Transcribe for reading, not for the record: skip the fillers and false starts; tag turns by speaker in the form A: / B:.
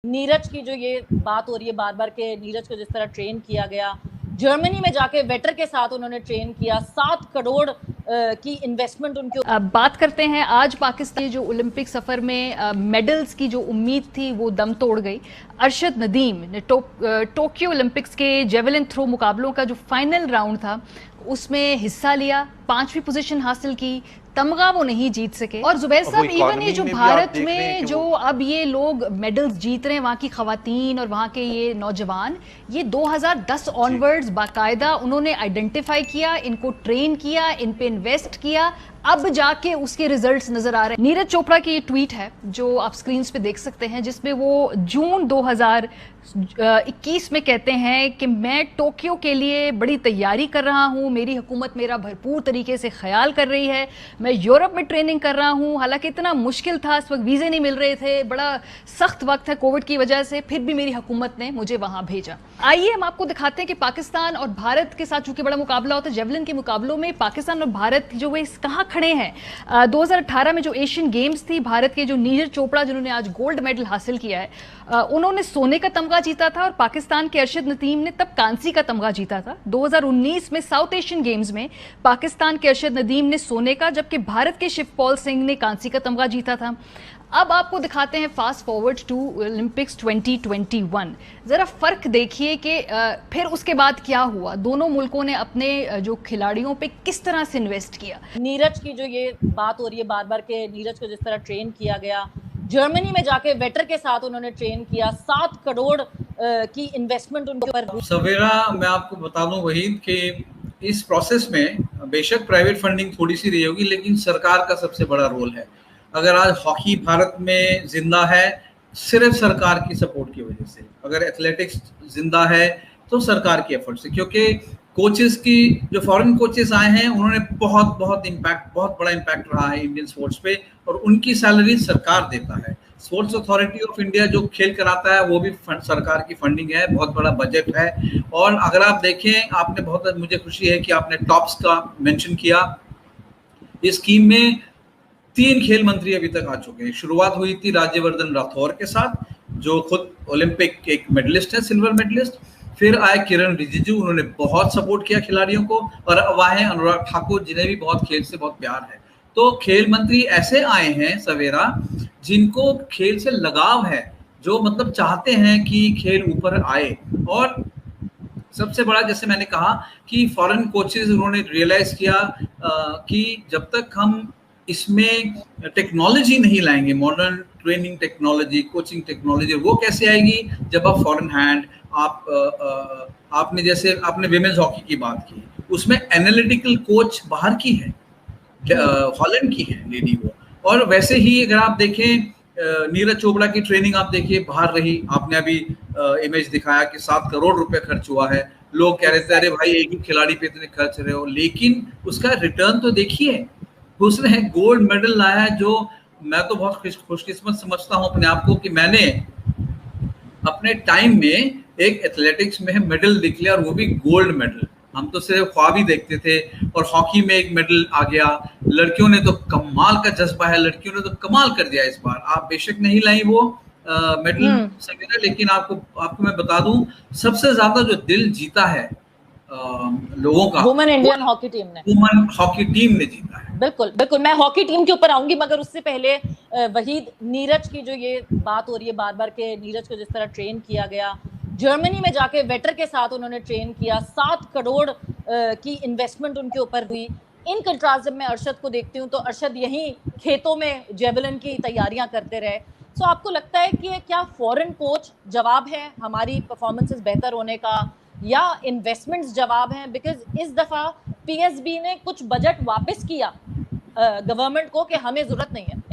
A: नीरज की जो ये बात हो रही है बार-बार के नीरज को जिस तरह ट्रेन किया गया, जर्मनी में जाके वेटर के साथ उन्होंने ट्रेन किया, 7 करोड़ की इन्वेस्टमेंट उनके
B: बात करते हैं आज पाकिस्तान जो ओलंपिक सफर में मेडल्स की जो उम्मीद थी वो दम तोड़ गई। अरशद नदीम ने टोक्यो ओलंपिक्स के जेवलिन थ्रो मुकाबलों का जो फाइनल राउंड था उसमें हिस्सा लिया, 5वीं पोजीशन हासिल की, तमगा वो नहीं जीत सके। और जुबैर साहब, इवन ये जो भारत में जो अब ये लोग मेडल्स जीत रहे हैं, वहां की खवातीन और वहां के ये नौजवान, ये 2010 ऑनवर्ड्स बाकायदा उन्होंने आइडेंटिफाई किया, इनको ट्रेन किया, इन पे इन्वेस्ट किया, अब जाके उसके रिजल्ट्स नजर आ रहे हैं। नीरज चोपड़ा की ये ट्वीट है जो आप स्क्रीन पे देख सकते हैं, जिसमें वो जून 2021 में कहते हैं कि मैं टोक्यो के लिए बड़ी तैयारी कर रहा हूं, मेरी हुकूमत मेरा भरपूर तरीके से ख्याल कर रही है, मैं यूरोप में ट्रेनिंग कर रहा हूं, हालांकि इतना मुश्किल था, इस वक्त वीजे नहीं मिल रहे थे, बड़ा सख्त वक्त है कोविड की वजह से, फिर भी मेरी हुकूमत ने मुझे वहां भेजा। आइए हम आपको दिखाते हैं कि पाकिस्तान और भारत के साथ चूंकि बड़ा मुकाबला होता है जेवलिन के मुकाबलों में, पाकिस्तान और भारत जो वे कहां खड़े हैं। 2018 में जो एशियन गेम्स थी, भारत के जो नीरज चोपड़ा जिन्होंने आज गोल्ड मेडल हासिल किया है, उन्होंने सोने का तमगा जीता था और पाकिस्तान के अरशद नदीम ने तब कांसी का तमगा जीता था। 2019 में साउथ एशियन गेम्स में पाकिस्तान के अरशद नदीम ने सोने का, जबकि भारत के शिवपाल सिंह ने कांसी का तमगा जीता था। अब आपको दिखाते हैं फास्ट फॉरवर्ड टू ओलंपिक्स 2021। जरा फर्क देखिए कि फिर उसके बाद क्या हुआ, दोनों मुल्कों ने अपने जो खिलाड़ियों पे किस तरह से इन्वेस्ट किया।
A: नीरज की जो ये बात हो रही है बार-बार के नीरज को जिस तरह ट्रेन किया गया, जर्मनी में जाके वेटर के साथ उन्होंने ट्रेन किया, 7 करोड़ की इन्वेस्टमेंट उनके ऊपर।
C: सवेरा मैं आपको बता दूं वहीद कि इस प्रोसेस में बेशक प्राइवेट फंडिंग थोड़ी सी रही होगी, लेकिन सरकार का सबसे बड़ा रोल है। अगर आज हॉकी भारत में जिंदा है सिर्फ सरकार की सपोर्ट की वजह से, अगर एथलेटिक्स जिंदा है तो सरकार की एफर्ट से, क्योंकि कोचेस की जो फॉरेन कोचेस आए हैं उन्होंने बहुत बड़ा इम्पैक्ट रहा है इंडियन स्पोर्ट्स पे, और उनकी सैलरी सरकार देता है। स्पोर्ट्स अथॉरिटी ऑफ इंडिया जो खेल कराता है वो भी सरकार की फंडिंग है, बहुत बड़ा बजट है। और अगर आप देखें, आपने बहुत, मुझे खुशी है कि आपने टॉप्स का मेंशन किया। इस स्कीम में 3 खेल मंत्री अभी तक आ चुके हैं। शुरुआत हुई थी राज्यवर्धन राठौर के साथ, जो खुद ओलंपिक एक मेडलिस्ट है, सिल्वर मेडलिस्ट। फिर आए किरण रिजिजू, उन्होंने बहुत सपोर्ट किया खिलाड़ियों को। और अब आए अनुराग ठाकुर, जिन्हें भी बहुत खेल से बहुत प्यार है। तो खेल मंत्री ऐसे आए हैं सवेरा जिनको खेल से लगाव है, जो मतलब चाहते हैं कि खेल ऊपर आए। और सबसे बड़ा, जैसे मैंने कहा कि फॉरेन कोचेस उन्होंने रियलाइज किया कि जब तक हम इसमें टेक्नोलॉजी नहीं लाएंगे, modern training technology, coaching technology, वो कैसे आएगी जब आप फॉरेन हैंड, आपने विमेंस हॉकी की बात की, उसमें एनालिटिकल कोच बाहर की है, हॉलैंड की है लेडी वो। और वैसे ही अगर आप देखें नीरज चोपड़ा की ट्रेनिंग आप देखिए बाहर रही। आपने अभी इमेज दिखाया कि 7 करोड़ रुपए खर्च हुआ है। लोग कह रहे थे अरे भाई एक ही खिलाड़ी पे इतने खर्च रहे हो, लेकिन उसका रिटर्न तो देखिए। उसने गोल्ड मेडल लाया है, जो मैं तो बहुत खुशकिस्मत समझता हूं अपने आप को कि मैंने अपने टाइम में एक एथलेटिक्स में मेडल देख लिया, और वो भी गोल्ड मेडल। हम तो सिर्फ ख्वाब ही देखते थे। और हॉकी में एक मेडल आ गया। लड़कियों ने तो कमाल का जज्बा है, लड़कियों ने तो कमाल कर दिया इस बार। आप बेशक नहीं लाई वो मेडल सगीरा, लेकिन आपको मैं बता दूं, सबसे ज्यादा जो दिल जीता है लोगों का,
A: वुमेन इंडियन हॉकी टीम ने,
C: वुमेन हॉकी टीम ने जीता है।
A: बिल्कुल बिल्कुल, मैं हॉकी टीम के ऊपर आऊंगी, मगर उससे पहले वहीद, नीरज की जो ये बात हो रही है बार-बार के नीरज को जिस तरह ट्रेन किया गया, जर्मनी में जाके वेटर के साथ उन्होंने ट्रेन किया, 7 करोड़ की इन्वेस्टमेंट उनके ऊपर हुई। इन कंट्रास्ट जब मैं अरशद को देखती हूँ तो अरशद यहीं खेतों में जेवलिन की तैयारियां करते रहे। सो आपको लगता है कि क्या फॉरेन कोच जवाब है हमारी परफॉर्मेंसेस बेहतर होने का, या इन्वेस्टमेंट्स जवाब हैं? बिकॉज इस दफा पीएसबी ने कुछ बजट वापस किया गवर्नमेंट को कि हमें जरूरत नहीं है।